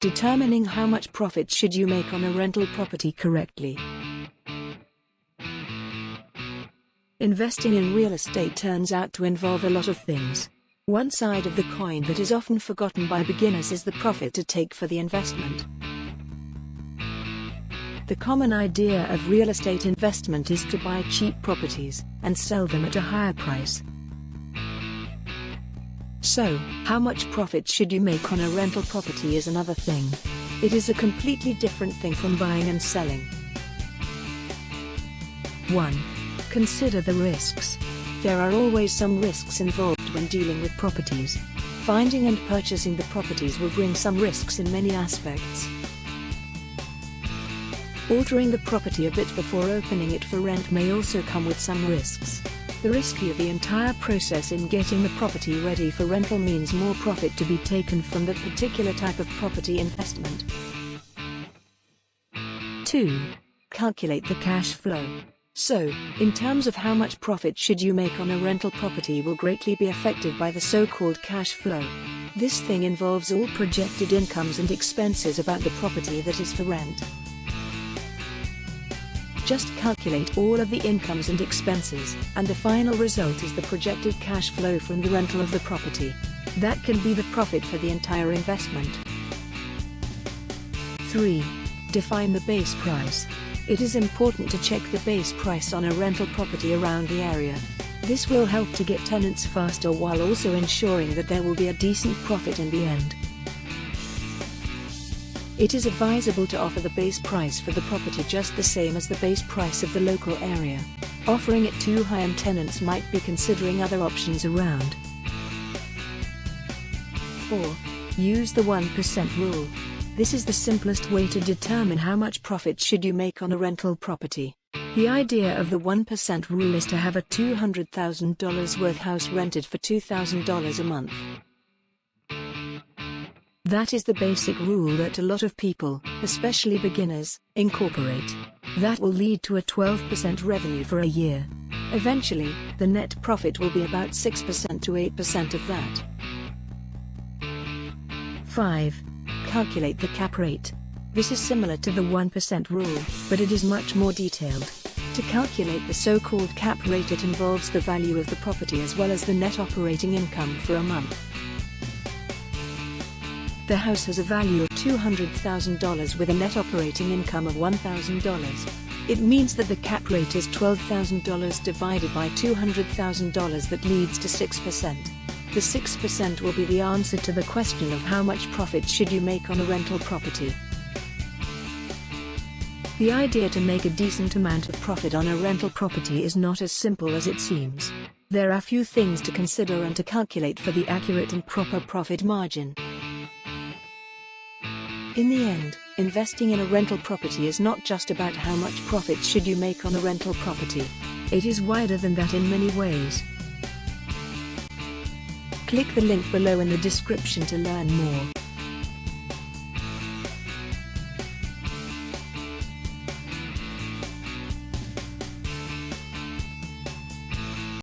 Determining how much profit should you make on a rental property correctly. Investing in real estate turns out to involve a lot of things. One side of the coin that is often forgotten by beginners is the profit to take for the investment. The common idea of real estate investment is to buy cheap properties and sell them at a higher price. So, how much profit should you make on a rental property is another thing. It is a completely different thing from buying and selling. 1. Consider the risks. There are always some risks involved when dealing with properties. Finding and purchasing the properties will bring some risks in many aspects. Altering the property a bit before opening it for rent may also come with some risks. The riskier the entire process in getting the property ready for rental means more profit to be taken from that particular type of property investment. 2. Calculate the cash flow. So, in terms of how much profit should you make on a rental property will greatly be affected by the so-called cash flow. This thing involves all projected incomes and expenses about the property that is for rent. Just calculate all of the incomes and expenses, and the final result is the projected cash flow from the rental of the property. That can be the profit for the entire investment. 3. Define the base price. It is important to check the base price on a rental property around the area. This will help to get tenants faster while also ensuring that there will be a decent profit in the end. It is advisable to offer the base price for the property just the same as the base price of the local area. Offering it too high and tenants might be considering other options around. 4. Use the 1% rule. This is the simplest way to determine how much profit should you make on a rental property. The idea of the 1% rule is to have a $200,000 worth house rented for $2,000 a month. That is the basic rule that a lot of people, especially beginners, incorporate. That will lead to a 12% revenue for a year. Eventually, the net profit will be about 6% to 8% of that. 5. Calculate the cap rate. This is similar to the 1% rule, but it is much more detailed. To calculate the so-called cap rate, it involves the value of the property as well as the net operating income for a month. The house has a value of $200,000 with a net operating income of $1,000. It means that the cap rate is $12,000 divided by $200,000, that leads to 6%. The 6% will be the answer to the question of how much profit should you make on a rental property. The idea to make a decent amount of profit on a rental property is not as simple as it seems. There are few things to consider and to calculate for the accurate and proper profit margin. In the end, investing in a rental property is not just about how much profit should you make on a rental property. It is wider than that in many ways. Click the link below in the description to learn more.